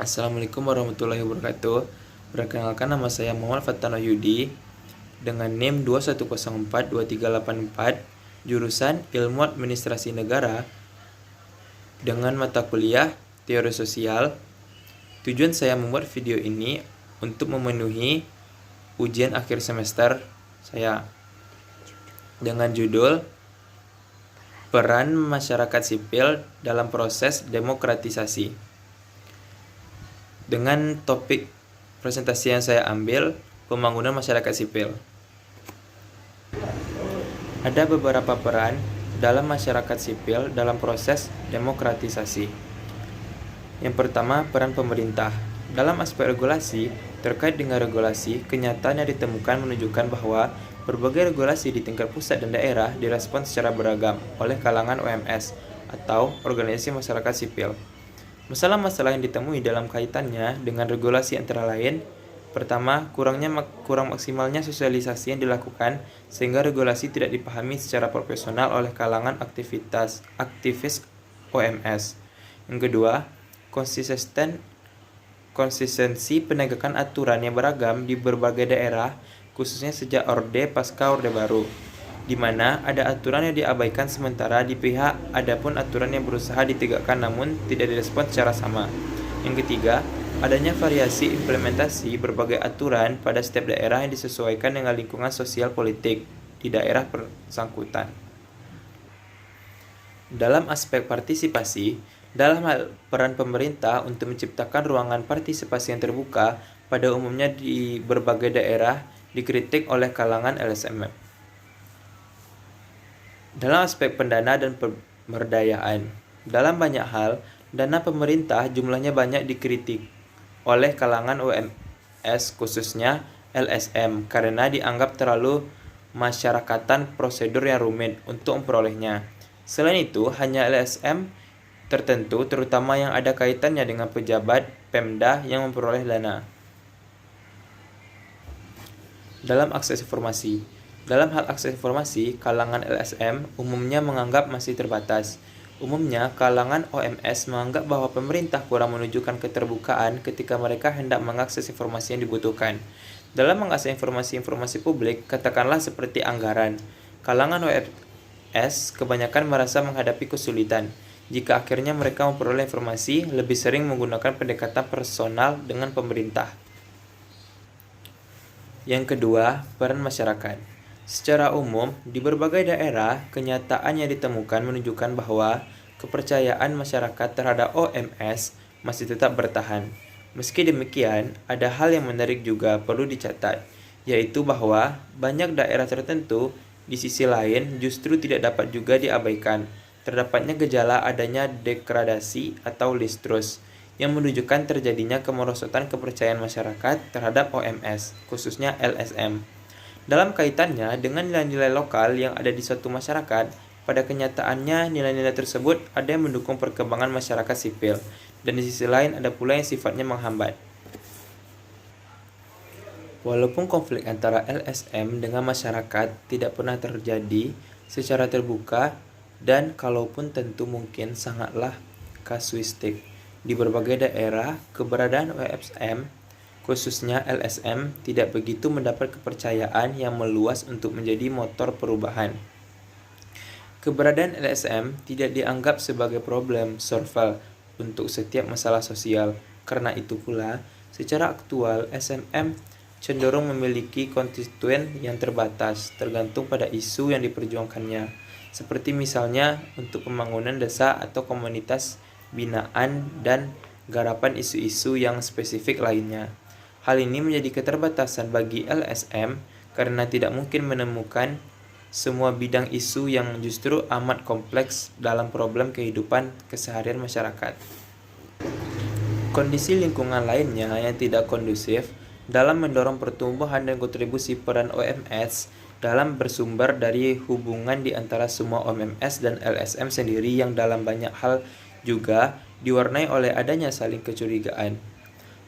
Assalamualaikum warahmatullahi wabarakatuh. Perkenalkan, nama saya Muhammad Fatano Yudi dengan NIM 21042384, jurusan Ilmu Administrasi Negara dengan mata kuliah Teori Sosial. Tujuan saya membuat video ini untuk memenuhi ujian akhir semester saya dengan judul Peran Masyarakat Sipil dalam Proses Demokratisasi. Dengan topik presentasi yang saya ambil, pembangunan masyarakat sipil. Ada beberapa peran dalam masyarakat sipil dalam proses demokratisasi. Yang pertama, peran pemerintah. Dalam aspek regulasi, terkait dengan regulasi, kenyataannya ditemukan menunjukkan bahwa berbagai regulasi di tingkat pusat dan daerah direspon secara beragam oleh kalangan OMS atau organisasi masyarakat sipil. Masalah-masalah yang ditemui dalam kaitannya dengan regulasi antara lain: pertama, kurang maksimalnya sosialisasi yang dilakukan sehingga regulasi tidak dipahami secara profesional oleh kalangan aktivis OMS. Yang kedua, konsistensi penegakan aturan yang beragam di berbagai daerah, khususnya sejak Orde pasca Orde Baru, di mana ada aturan yang diabaikan sementara di pihak adapun aturan yang berusaha ditegakkan namun tidak direspon secara sama. Yang ketiga, adanya variasi implementasi berbagai aturan pada setiap daerah yang disesuaikan dengan lingkungan sosial politik di daerah bersangkutan. Dalam aspek partisipasi, dalam hal peran pemerintah untuk menciptakan ruangan partisipasi yang terbuka, pada umumnya di berbagai daerah dikritik oleh kalangan LSM. Dalam aspek pendana dan pemberdayaan, dalam banyak hal, dana pemerintah jumlahnya banyak dikritik oleh kalangan OMS, khususnya LSM, karena dianggap terlalu masyarakatan prosedur yang rumit untuk memperolehnya. Selain itu, hanya LSM tertentu, terutama yang ada kaitannya dengan pejabat Pemda, yang memperoleh dana. Dalam akses informasi, dalam hal akses informasi, kalangan LSM umumnya menganggap masih terbatas. Umumnya, kalangan OMS menganggap bahwa pemerintah kurang menunjukkan keterbukaan ketika mereka hendak mengakses informasi yang dibutuhkan. Dalam mengakses informasi publik, katakanlah seperti anggaran, kalangan OMS kebanyakan merasa menghadapi kesulitan. Jika akhirnya mereka memperoleh informasi, lebih sering menggunakan pendekatan personal dengan pemerintah. Yang kedua, peran masyarakat. Secara umum, di berbagai daerah, kenyataan yang ditemukan menunjukkan bahwa kepercayaan masyarakat terhadap OMS masih tetap bertahan. Meski demikian, ada hal yang menarik juga perlu dicatat, yaitu bahwa banyak daerah tertentu di sisi lain justru tidak dapat juga diabaikan. Terdapatnya gejala adanya degradasi atau listrus, yang menunjukkan terjadinya kemerosotan kepercayaan masyarakat terhadap OMS, khususnya LSM. Dalam kaitannya dengan nilai-nilai lokal yang ada di suatu masyarakat, pada kenyataannya nilai-nilai tersebut ada yang mendukung perkembangan masyarakat sipil, dan di sisi lain ada pula yang sifatnya menghambat. Walaupun konflik antara LSM dengan masyarakat tidak pernah terjadi secara terbuka, dan kalaupun tentu mungkin sangatlah kasuistik, di berbagai daerah keberadaan OMS, khususnya LSM, tidak begitu mendapat kepercayaan yang meluas untuk menjadi motor perubahan. Keberadaan LSM tidak dianggap sebagai problem solver untuk setiap masalah sosial. Karena itu pula, secara aktual SMM cenderung memiliki konstituen yang terbatas, tergantung pada isu yang diperjuangkannya. Seperti misalnya untuk pembangunan desa atau komunitas binaan dan garapan isu-isu yang spesifik lainnya. Hal ini menjadi keterbatasan bagi LSM karena tidak mungkin menemukan semua bidang isu yang justru amat kompleks dalam problem kehidupan keseharian masyarakat. Kondisi lingkungan lainnya yang tidak kondusif dalam mendorong pertumbuhan dan kontribusi peran OMS dalam bersumber dari hubungan di antara semua OMS dan LSM sendiri yang dalam banyak hal juga diwarnai oleh adanya saling kecurigaan,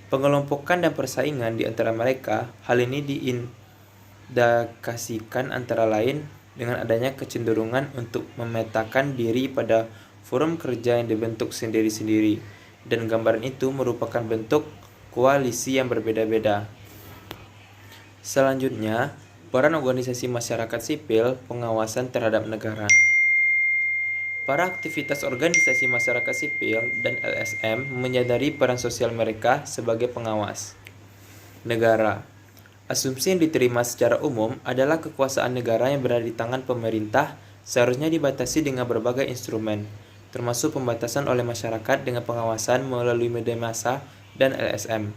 pengelompokan dan persaingan di antara mereka. Hal ini diindikasikan antara lain dengan adanya kecenderungan untuk memetakan diri pada forum kerja yang dibentuk sendiri-sendiri, dan gambaran itu merupakan bentuk koalisi yang berbeda-beda. Selanjutnya, peran organisasi masyarakat sipil pengawasan terhadap negara. Para aktivitas organisasi masyarakat sipil dan LSM menyadari peran sosial mereka sebagai pengawas negara. Asumsi yang diterima secara umum adalah kekuasaan negara yang berada di tangan pemerintah seharusnya dibatasi dengan berbagai instrumen, termasuk pembatasan oleh masyarakat dengan pengawasan melalui media massa dan LSM.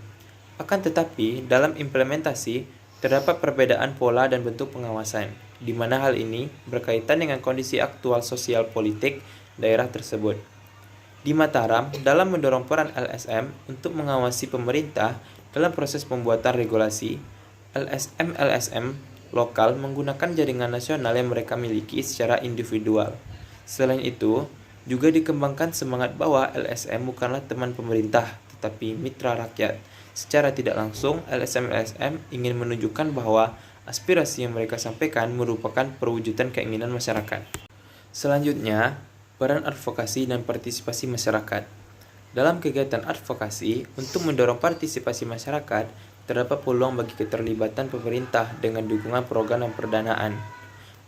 Akan tetapi, dalam implementasi, terdapat perbedaan pola dan bentuk pengawasan, di mana hal ini berkaitan dengan kondisi aktual sosial politik daerah tersebut. Di Mataram, dalam mendorong peran LSM untuk mengawasi pemerintah dalam proses pembuatan regulasi, LSM lokal menggunakan jaringan nasional yang mereka miliki secara individual. Selain itu, juga dikembangkan semangat bahwa LSM bukanlah teman pemerintah, tetapi mitra rakyat. Secara tidak langsung, LSM ingin menunjukkan bahwa aspirasi yang mereka sampaikan merupakan perwujudan keinginan masyarakat. Selanjutnya, peran advokasi dan partisipasi masyarakat. Dalam kegiatan advokasi, untuk mendorong partisipasi masyarakat, terdapat peluang bagi keterlibatan pemerintah dengan dukungan program dan pendanaan.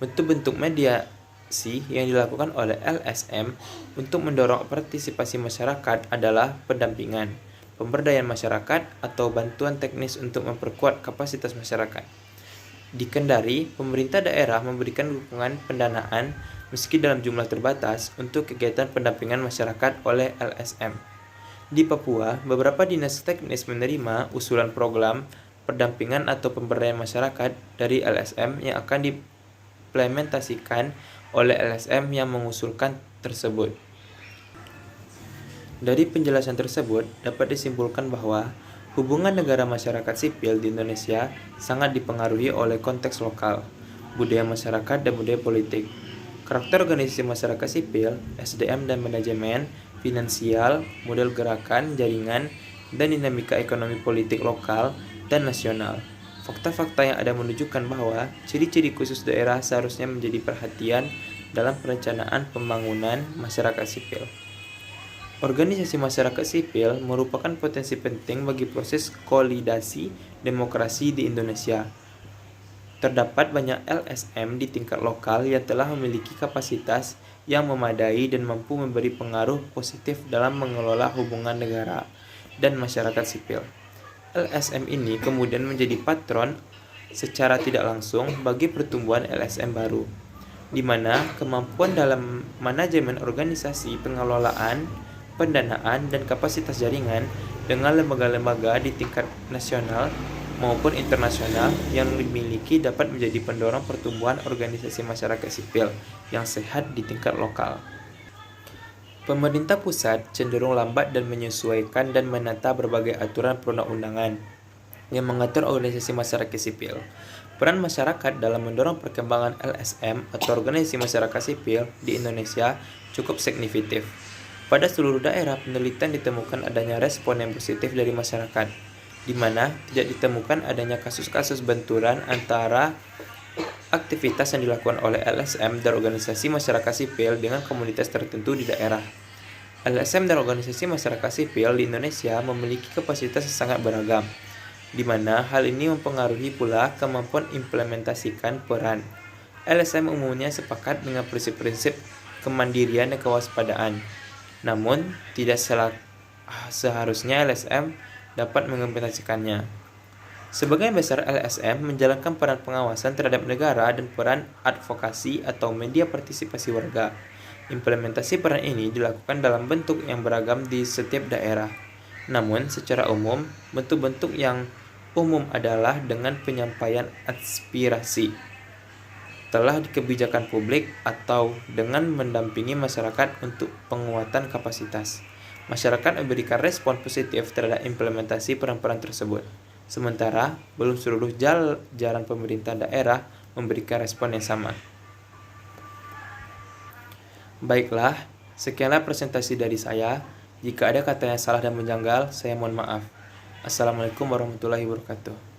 Bentuk-bentuk mediasi yang dilakukan oleh LSM untuk mendorong partisipasi masyarakat adalah pendampingan, pemberdayaan masyarakat, atau bantuan teknis untuk memperkuat kapasitas masyarakat. Di Kendari, pemerintah daerah memberikan dukungan pendanaan meski dalam jumlah terbatas untuk kegiatan pendampingan masyarakat oleh LSM. Di Papua, beberapa dinas teknis menerima usulan program pendampingan atau pemberdayaan masyarakat dari LSM yang akan diimplementasikan oleh LSM yang mengusulkan tersebut. Dari penjelasan tersebut, dapat disimpulkan bahwa hubungan negara masyarakat sipil di Indonesia sangat dipengaruhi oleh konteks lokal, budaya masyarakat, dan budaya politik. Karakter organisasi masyarakat sipil, SDM dan manajemen, finansial, model gerakan, jaringan, dan dinamika ekonomi politik lokal dan nasional. Fakta-fakta yang ada menunjukkan bahwa ciri-ciri khusus daerah seharusnya menjadi perhatian dalam perencanaan pembangunan masyarakat sipil. Organisasi masyarakat sipil merupakan potensi penting bagi proses konsolidasi demokrasi di Indonesia. Terdapat banyak LSM di tingkat lokal yang telah memiliki kapasitas yang memadai dan mampu memberi pengaruh positif dalam mengelola hubungan negara dan masyarakat sipil. LSM ini kemudian menjadi patron secara tidak langsung bagi pertumbuhan LSM baru, di mana kemampuan dalam manajemen organisasi, pengelolaan, pendanaan, dan kapasitas jaringan dengan lembaga-lembaga di tingkat nasional maupun internasional yang dimiliki dapat menjadi pendorong pertumbuhan organisasi masyarakat sipil yang sehat di tingkat lokal. Pemerintah pusat cenderung lambat dan menyesuaikan dan menata berbagai aturan perundang-undangan yang mengatur organisasi masyarakat sipil. Peran masyarakat dalam mendorong perkembangan LSM atau organisasi masyarakat sipil di Indonesia cukup signifikan. Pada seluruh daerah, penelitian ditemukan adanya respon yang positif dari masyarakat, di mana tidak ditemukan adanya kasus-kasus benturan antara aktivitas yang dilakukan oleh LSM dan organisasi masyarakat sipil dengan komunitas tertentu di daerah. LSM dan organisasi masyarakat sipil di Indonesia memiliki kapasitas yang sangat beragam, di mana hal ini mempengaruhi pula kemampuan implementasikan peran. LSM umumnya sepakat dengan prinsip-prinsip kemandirian dan kewaspadaan. Namun, tidak seharusnya LSM dapat mengimplementasikannya. Sebagian besar LSM menjalankan peran pengawasan terhadap negara dan peran advokasi atau media partisipasi warga. Implementasi peran ini dilakukan dalam bentuk yang beragam di setiap daerah. Namun, secara umum, bentuk-bentuk yang umum adalah dengan penyampaian aspirasi telah kebijakan publik atau dengan mendampingi masyarakat untuk penguatan kapasitas. Masyarakat memberikan respon positif terhadap implementasi peran-peran tersebut. Sementara, belum seluruh jajaran pemerintah daerah memberikan respon yang sama. Baiklah, sekianlah presentasi dari saya. Jika ada kata yang salah dan menjanggal, saya mohon maaf. Assalamualaikum warahmatullahi wabarakatuh.